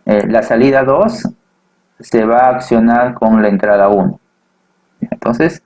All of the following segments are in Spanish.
la salida 2 se va a accionar con la entrada 1. Entonces,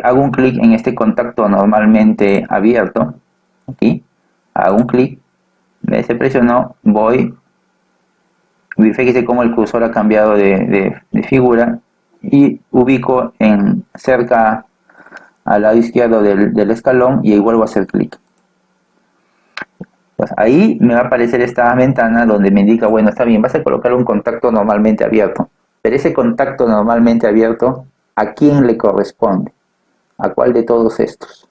hago un clic en este contacto normalmente abierto, aquí, hago un clic, se presionó, voy, fíjese cómo el cursor ha cambiado de figura y ubico en cerca al lado izquierdo del escalón y ahí vuelvo a hacer clic. Pues ahí me va a aparecer esta ventana donde me indica, bueno, está bien, vas a colocar un contacto normalmente abierto, pero ese contacto normalmente abierto, ¿a quién le corresponde? ¿A cuál de todos estos?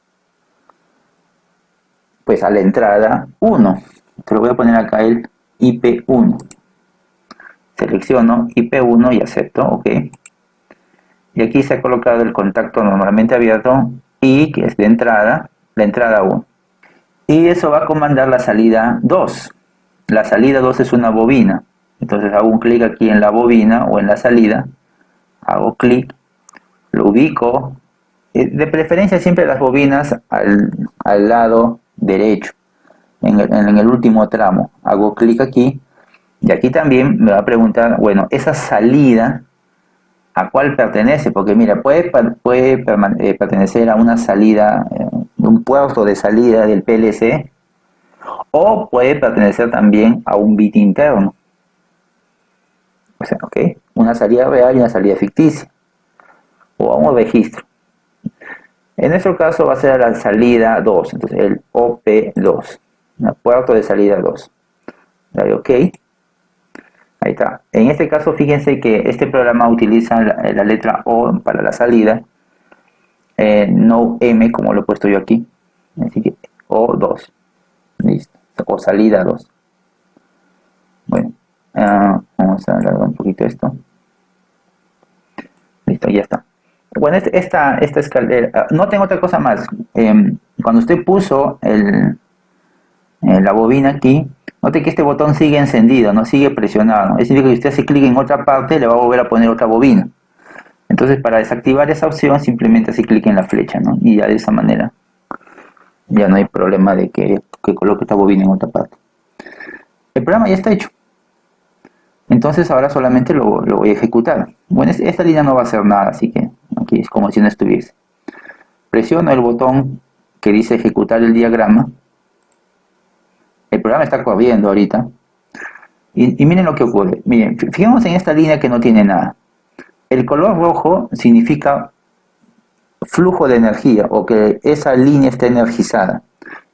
Pues a la entrada 1. Te lo voy a poner acá el IP1. Selecciono IP1 y acepto, ok. Y aquí se ha colocado el contacto normalmente abierto y que es de entrada, la entrada 1. Y eso va a comandar la salida 2. La salida 2 es una bobina. Entonces hago un clic aquí en la bobina o en la salida. Hago clic, lo ubico. De preferencia siempre las bobinas al lado derecho, en el último tramo. Hago clic aquí. Y aquí también me va a preguntar, bueno, esa salida, ¿a cuál pertenece? Porque mira, puede pertenecer a una salida, un puerto de salida del PLC, o puede pertenecer también a un bit interno. O sea, ¿ok? Una salida real y una salida ficticia. O a un registro. En nuestro caso va a ser la salida 2. Entonces el OP2. Puerto de salida 2. Dale OK. Ahí está. En este caso fíjense que este programa utiliza la letra O para la salida. No M como lo he puesto yo aquí. Así que O2. Listo. O salida 2. Bueno. Vamos a alargar un poquito esto. Listo, ya está. Bueno, esta escalera, no tengo otra cosa más. Cuando usted puso la bobina aquí, note que este botón sigue encendido, no sigue presionado. Es decir, que si usted hace clic en otra parte, le va a volver a poner otra bobina. Entonces, para desactivar esa opción, simplemente hace clic en la flecha, ¿no? Y ya de esa manera, ya no hay problema de que coloque esta bobina en otra parte. El programa ya está hecho. Entonces, ahora solamente lo voy a ejecutar. Bueno, esta línea no va a hacer nada, así que aquí es como si no estuviese. Presiono el botón que dice ejecutar el diagrama. El programa está corriendo ahorita. Y miren lo que ocurre. Miren, fijemos en esta línea que no tiene nada. El color rojo significa flujo de energía o que esa línea está energizada.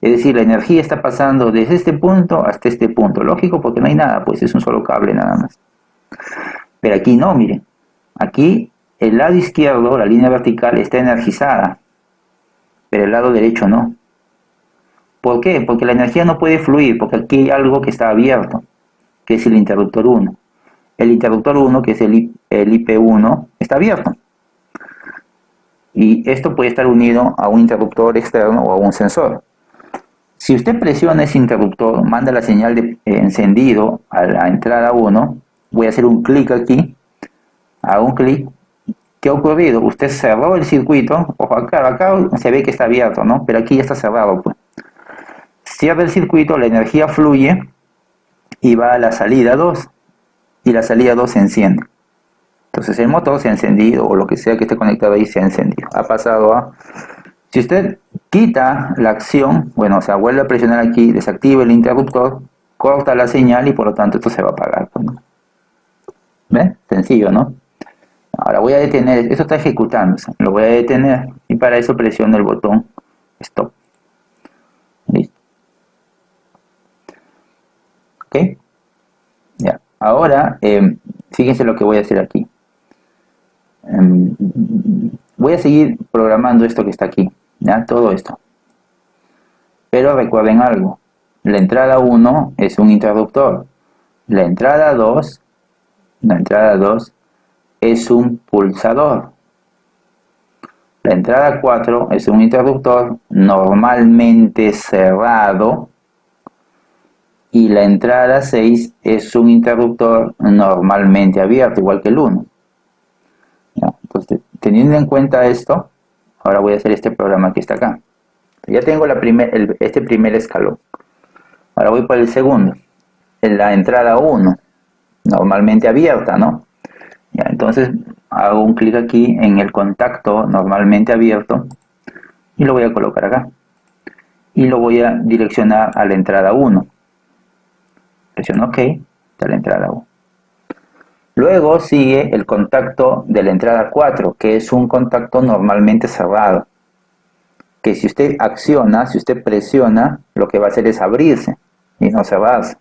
Es decir, la energía está pasando desde este punto hasta este punto. Lógico, porque no hay nada, pues es un solo cable nada más. Pero aquí no, miren. Aquí el lado izquierdo, la línea vertical, está energizada. Pero el lado derecho no. ¿Por qué? Porque la energía no puede fluir, porque aquí hay algo que está abierto, que es el interruptor 1. El interruptor 1, que es el IP1, está abierto. Y esto puede estar unido a un interruptor externo o a un sensor. Si usted presiona ese interruptor, manda la señal de encendido a la entrada 1, voy a hacer un clic aquí, hago un clic. ¿Qué ha ocurrido? Usted cerró el circuito, ojo acá se ve que está abierto, ¿no? Pero aquí ya está cerrado, pues. Cierra el circuito, la energía fluye y va a la salida 2 y la salida 2 se enciende. Entonces el motor se ha encendido o lo que sea que esté conectado ahí se ha encendido. Ha pasado a... Si usted quita la acción, bueno, o sea, vuelve a presionar aquí, desactiva el interruptor, corta la señal y por lo tanto esto se va a apagar. ¿Ven? Sencillo, ¿no? Ahora voy a detener, esto está ejecutándose, lo voy a detener y para eso presiono el botón Stop. Listo. ¿Ok? Ya. Ahora, fíjense lo que voy a hacer aquí. Voy a seguir programando esto que está aquí, ¿ya? Todo esto. Pero recuerden algo, la entrada 1 es un interruptor, la entrada 2 es un pulsador, la entrada 4 es un interruptor normalmente cerrado y la entrada 6 es un interruptor normalmente abierto, igual que el 1. ¿Ya? Entonces, teniendo en cuenta esto, ahora voy a hacer este programa que está acá. Ya tengo este primer escalón. Ahora voy por el segundo. En la entrada 1. normalmente abierta, ¿no? Ya, entonces hago un clic aquí en el contacto normalmente abierto y lo voy a colocar acá. Y lo voy a direccionar a la entrada 1. Presiono OK, está la entrada 1. Luego sigue el contacto de la entrada 4, que es un contacto normalmente cerrado. Que si usted acciona, si usted presiona, lo que va a hacer es abrirse y no cerrarse.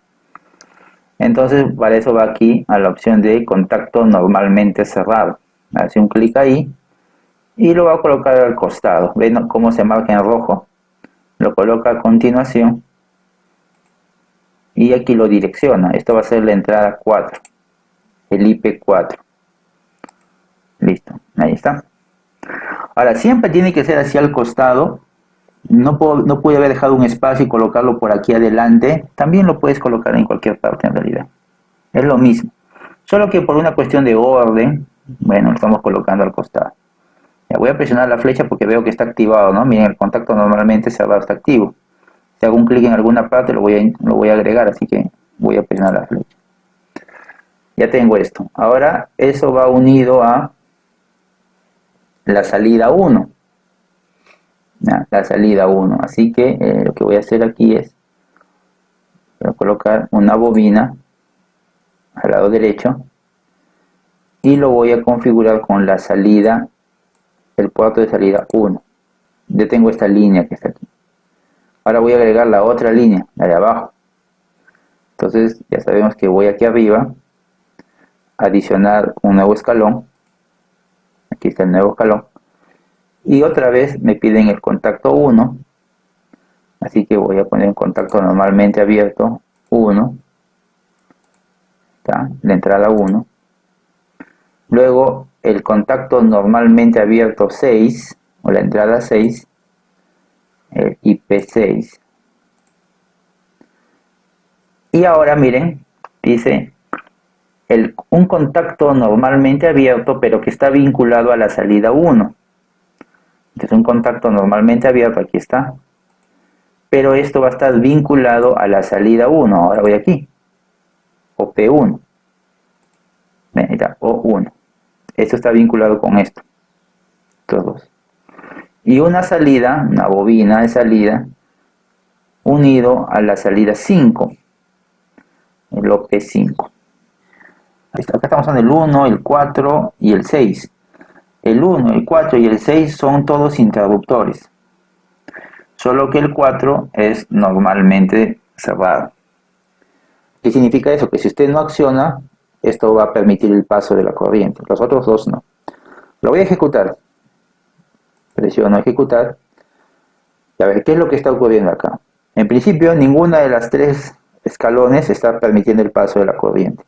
Entonces, para eso va aquí a la opción de contacto normalmente cerrado. Hace un clic ahí y lo va a colocar al costado. ¿Ven cómo se marca en rojo? Lo coloca a continuación y aquí lo direcciona. Esto va a ser la entrada 4, el IP4. Listo, ahí está. Ahora, siempre tiene que ser hacia el costado. No puede haber dejado un espacio y colocarlo por aquí adelante. También lo puedes colocar en cualquier parte en realidad. Es lo mismo. Solo que por una cuestión de orden, bueno, lo estamos colocando al costado. Ya voy a presionar la flecha porque veo que está activado, ¿no? Miren, el contacto normalmente cerrado está activo. Si hago un clic en alguna parte lo voy a agregar, así que voy a presionar la flecha. Ya tengo esto. Ahora eso va unido a la salida 1. La salida 1. Así que lo que voy a hacer aquí es voy a colocar una bobina al lado derecho y lo voy a configurar con la salida, el puerto de salida 1. Ya tengo esta línea que está aquí. Ahora voy a agregar la otra línea, la de abajo. Entonces ya sabemos que voy aquí arriba, adicionar un nuevo escalón. Aquí está el nuevo escalón. Y otra vez me piden el contacto 1. Así que voy a poner un contacto normalmente abierto 1. Está, la entrada 1. Luego el contacto normalmente abierto 6, o la entrada 6, el IP6. Y ahora miren, dice un contacto normalmente abierto, pero que está vinculado a la salida 1. Entonces un contacto normalmente abierto, aquí está. Pero esto va a estar vinculado a la salida 1. Ahora voy aquí. O P1. Ven, ahí está, O1. Esto está vinculado con esto. Estos dos. Y una salida, una bobina de salida, unido a la salida 5. El OP5. Acá estamos en el 1, el 4 y el 6. El 1, el 4 y el 6 son todos interruptores. Solo que el 4 es normalmente cerrado. ¿Qué significa eso? Que si usted no acciona, esto va a permitir el paso de la corriente. Los otros dos no. Lo voy a ejecutar. Presiono ejecutar. Y a ver, ¿qué es lo que está ocurriendo acá? En principio, ninguna de las tres escalones está permitiendo el paso de la corriente.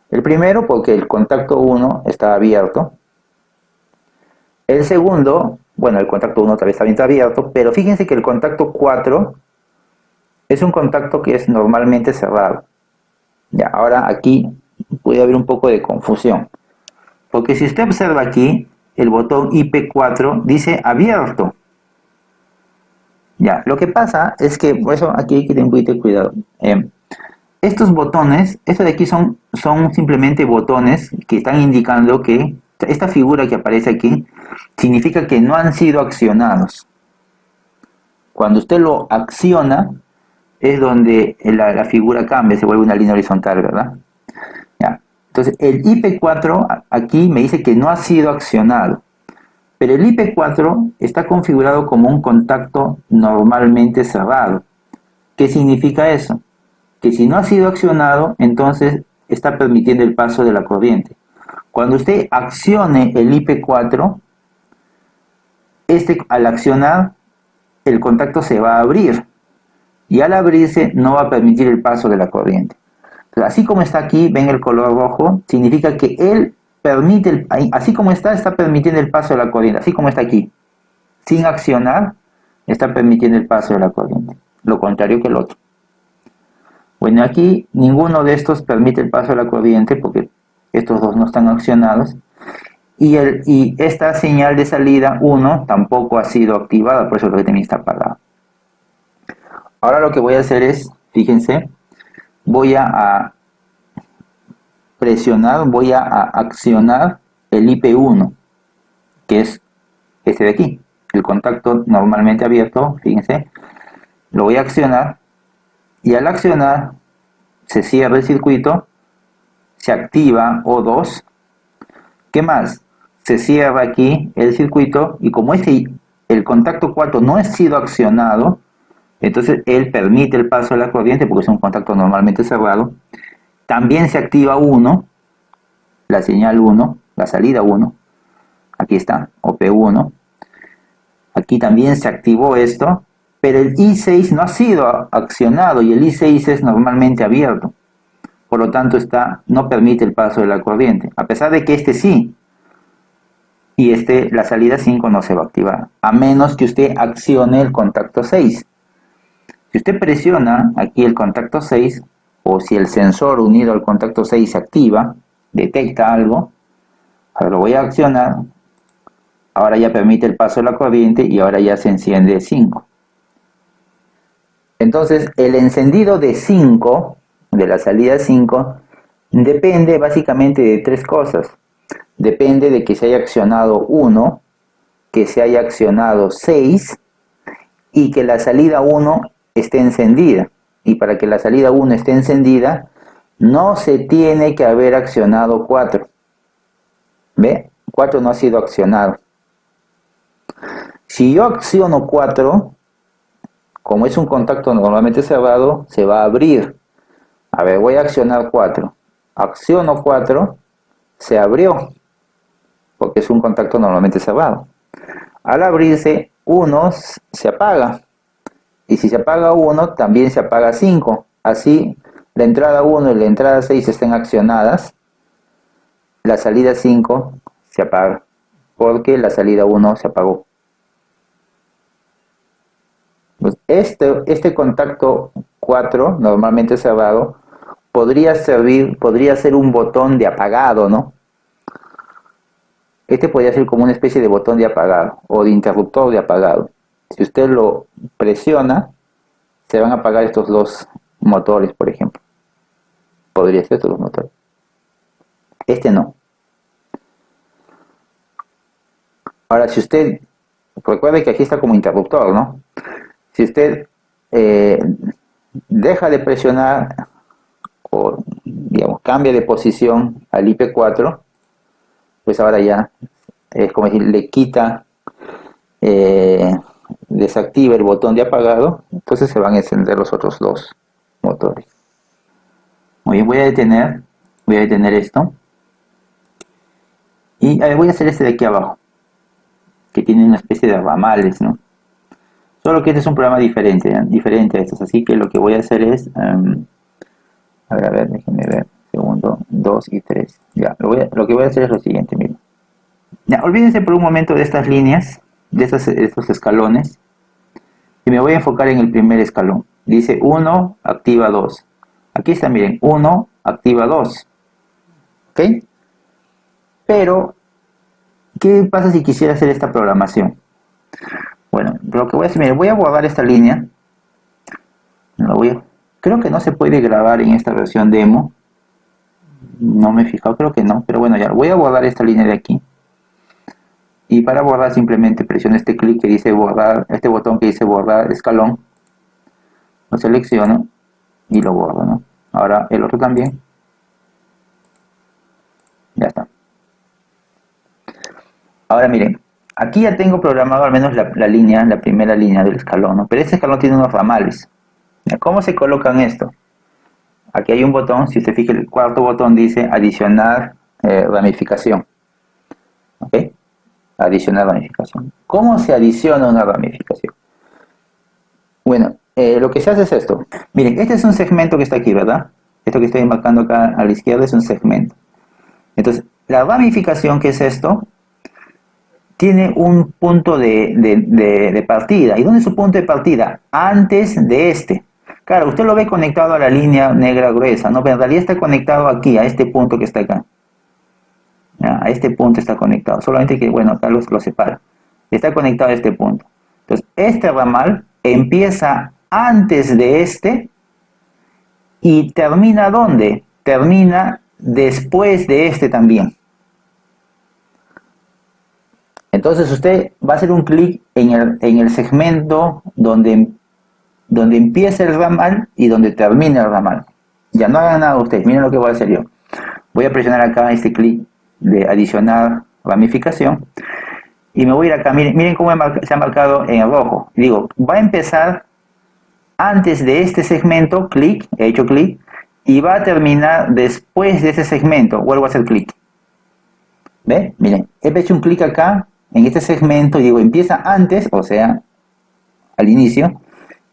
El primero, porque el contacto 1 está abierto. El segundo, bueno, el contacto 1 también está abierto, pero fíjense que el contacto 4 es un contacto que es normalmente cerrado. Ya, ahora aquí puede haber un poco de confusión. Porque si usted observa aquí, el botón IP4 dice abierto. Ya, lo que pasa es que, por eso aquí hay que tener un poquito de cuidado. Estos botones, estos de aquí son simplemente botones que están indicando que esta figura que aparece aquí significa que no han sido accionados. Cuando usted lo acciona es donde la figura cambia, se vuelve una línea horizontal, ¿verdad? Ya. Entonces el IP4 aquí me dice que no ha sido accionado, pero el IP4 está configurado como un contacto normalmente cerrado. ¿Qué significa eso? Que si no ha sido accionado, entonces está permitiendo el paso de la corriente. Cuando usted accione el IP4, al accionar, el contacto se va a abrir. Y al abrirse, no va a permitir el paso de la corriente. Entonces, así como está aquí, ven el color rojo, significa que él permite, así como está permitiendo el paso de la corriente. Así como está aquí, sin accionar, está permitiendo el paso de la corriente. Lo contrario que el otro. Bueno, aquí ninguno de estos permite el paso de la corriente porque estos dos no están accionados. Y esta señal de salida 1 tampoco ha sido activada, por eso lo que también está apagado. Ahora lo que voy a hacer es, fíjense, voy a presionar, voy a accionar el IP1, que es este de aquí, el contacto normalmente abierto, fíjense, lo voy a accionar y al accionar se cierra el circuito, se activa O2. ¿Qué más? Se cierra aquí el circuito y como el contacto 4 no ha sido accionado, entonces él permite el paso de la corriente porque es un contacto normalmente cerrado. También se activa 1, la señal 1, la salida 1. Aquí está, OP1. Aquí también se activó esto, pero el I6 no ha sido accionado y el I6 es normalmente abierto. Por lo tanto, no permite el paso de la corriente, a pesar de que este sí. Y la salida 5 no se va a activar, a menos que usted accione el contacto 6. Si usted presiona aquí el contacto 6, o si el sensor unido al contacto 6 se activa, detecta algo, ahora lo voy a accionar, ahora ya permite el paso de la corriente y ahora ya se enciende 5. Entonces, el encendido de 5, de la salida 5, depende básicamente de tres cosas. Depende de que se haya accionado 1, que se haya accionado 6 y que la salida 1 esté encendida. Y para que la salida 1 esté encendida, no se tiene que haber accionado 4. ¿Ve? 4 no ha sido accionado. Si yo acciono 4, como es un contacto normalmente cerrado, se va a abrir. A ver, voy a accionar 4. Acciono 4, se abrió, porque es un contacto normalmente cerrado. Al abrirse, 1 se apaga. Y si se apaga 1, también se apaga 5. Así, la entrada 1 y la entrada 6 estén accionadas. La salida 5 se apaga, porque la salida 1 se apagó. Pues este contacto 4, normalmente cerrado, podría ser un botón de apagado, ¿no? Este podría ser como una especie de botón de apagado o de interruptor de apagado. Si usted lo presiona, se van a apagar estos dos motores, por ejemplo. Podría ser estos dos motores. Este no. Ahora, si usted, recuerde que aquí está como interruptor, ¿no? Si usted deja de presionar o, digamos, cambia de posición al IP4, pues ahora ya es como decir, le quita, desactiva el botón de apagado, entonces se van a encender los otros dos motores. Muy bien, voy a detener esto y voy a hacer este de aquí abajo, que tiene una especie de ramales, ¿no? Solo que este es un programa diferente a estos, así que lo que voy a hacer es, a ver, déjenme ver, segundo, 2 y 3. Ya, lo que voy a hacer es lo siguiente, miren. Ya, olvídense por un momento de estas líneas, de estos escalones, y me voy a enfocar en el primer escalón. Dice 1, activa 2. Aquí está, miren, 1, activa 2. ¿Ok? Pero, ¿qué pasa si quisiera hacer esta programación? Bueno, lo que voy a hacer, miren, voy a borrar esta línea. Creo que no se puede grabar en esta versión demo. No me he fijado, creo que no, pero bueno, ya voy a borrar esta línea de aquí. Y para borrar simplemente presiono este clic que dice borrar, este botón que dice borrar escalón. Lo selecciono y lo borro, ¿no? Ahora el otro también. Ya está. Ahora miren, aquí ya tengo programado al menos la primera línea del escalón, ¿no? Pero este escalón tiene unos ramales. ¿Cómo se colocan esto? Aquí hay un botón, si usted fija el cuarto botón dice adicionar ramificación. ¿Ok? Adicionar ramificación. ¿Cómo se adiciona una ramificación? Bueno, lo que se hace es esto. Miren, este es un segmento que está aquí, ¿verdad? Esto que estoy marcando acá a la izquierda es un segmento. Entonces, la ramificación, que es esto, tiene un punto de partida. ¿Y dónde es su punto de partida? Antes de este. Claro, usted lo ve conectado a la línea negra gruesa, ¿no? Pero en realidad está conectado aquí, a este punto que está acá. A este punto está conectado. Solamente que, bueno, acá lo separa. Está conectado a este punto. Entonces, este ramal empieza antes de este y termina ¿dónde? Termina después de este también. Entonces usted va a hacer un clic en el segmento donde empieza el ramal y donde termina el ramal. Ya no hagan nada ustedes, miren lo que voy a hacer yo. Voy a presionar acá este clic de adicionar ramificación y me voy a ir acá. Miren cómo se ha marcado en rojo. Digo, va a empezar antes de este segmento, clic, he hecho clic, y va a terminar después de ese segmento. Vuelvo a hacer clic. ¿Ve? Miren, he hecho un clic acá en este segmento y digo, empieza antes, o sea, al inicio,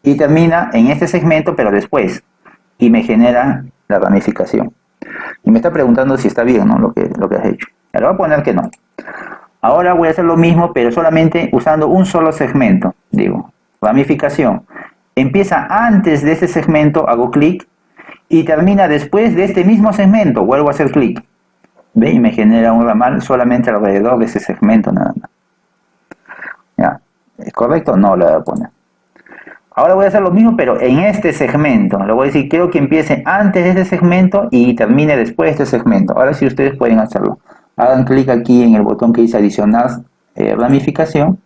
y termina en este segmento, pero después, y me genera la ramificación. Y me está preguntando si está bien, ¿no? Lo que has hecho. Le voy a poner que no. Ahora voy a hacer lo mismo, pero solamente usando un solo segmento. Digo, ramificación. Empieza antes de ese segmento, hago clic, y termina después de este mismo segmento, vuelvo a hacer clic. ¿Ve? Y me genera un ramal solamente alrededor de ese segmento nada más. ¿Ya? ¿Es correcto? No lo voy a poner. Ahora voy a hacer lo mismo, pero en este segmento. Le voy a decir, quiero que empiece antes de este segmento y termine después de este segmento. Ahora sí ustedes pueden hacerlo. Hagan clic aquí en el botón que dice adicionar ramificación.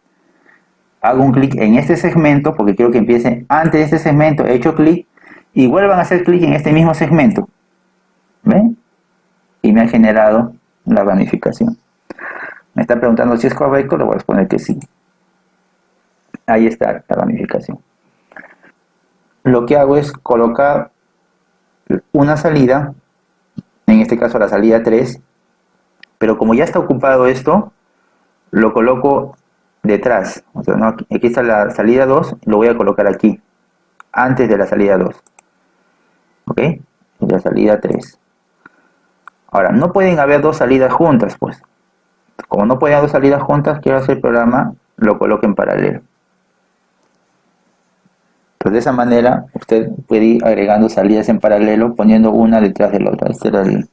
Hago un clic en este segmento porque quiero que empiece antes de este segmento. He hecho clic y vuelvan a hacer clic en este mismo segmento. ¿Ven? Y me ha generado la ramificación. Me está preguntando si es correcto, le voy a responder que sí. Ahí está la ramificación. Lo que hago es colocar una salida, en este caso la salida 3, pero como ya está ocupado esto, lo coloco detrás. O sea, ¿no? Aquí está la salida 2, lo voy a colocar aquí, antes de la salida 2. ¿Ok? La salida 3. Ahora, no pueden haber dos salidas juntas, pues. Como no pueden haber dos salidas juntas, quiero hacer el programa, lo coloque en paralelo. Pues de esa manera usted puede ir agregando salidas en paralelo poniendo una detrás de la otra. Este era el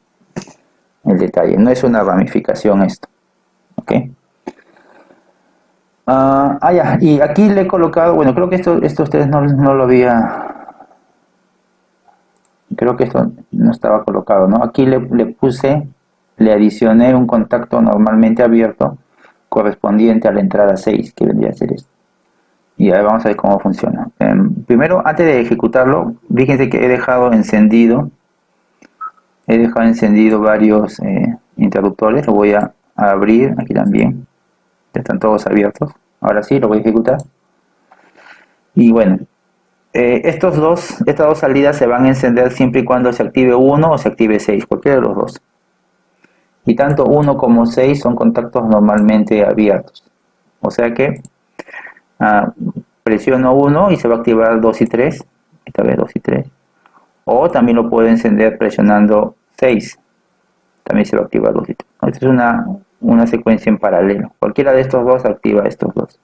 detalle. No es una ramificación esto. ¿Ok? Ya. Y aquí le he colocado, bueno, creo que esto ustedes no lo había... Creo que esto no estaba colocado, ¿no? Aquí le adicioné un contacto normalmente abierto correspondiente a la entrada 6, que vendría a ser esto. Y ahora vamos a ver cómo funciona. Primero, antes de ejecutarlo, fíjense que he dejado encendido varios interruptores. Lo voy a abrir aquí también. Ya están todos abiertos. Ahora sí, lo voy a ejecutar. Y bueno, estas dos salidas se van a encender siempre y cuando se active 1 o se active 6, cualquiera de los dos. Y tanto 1 como 6 son contactos normalmente abiertos. O sea que presiono 1 y se va a activar 2 y 3. Esta vez 2 y 3. O también lo puedo encender presionando 6. También se va a activar 2 y 3. Esta es una secuencia en paralelo. Cualquiera de estos dos activa estos dos.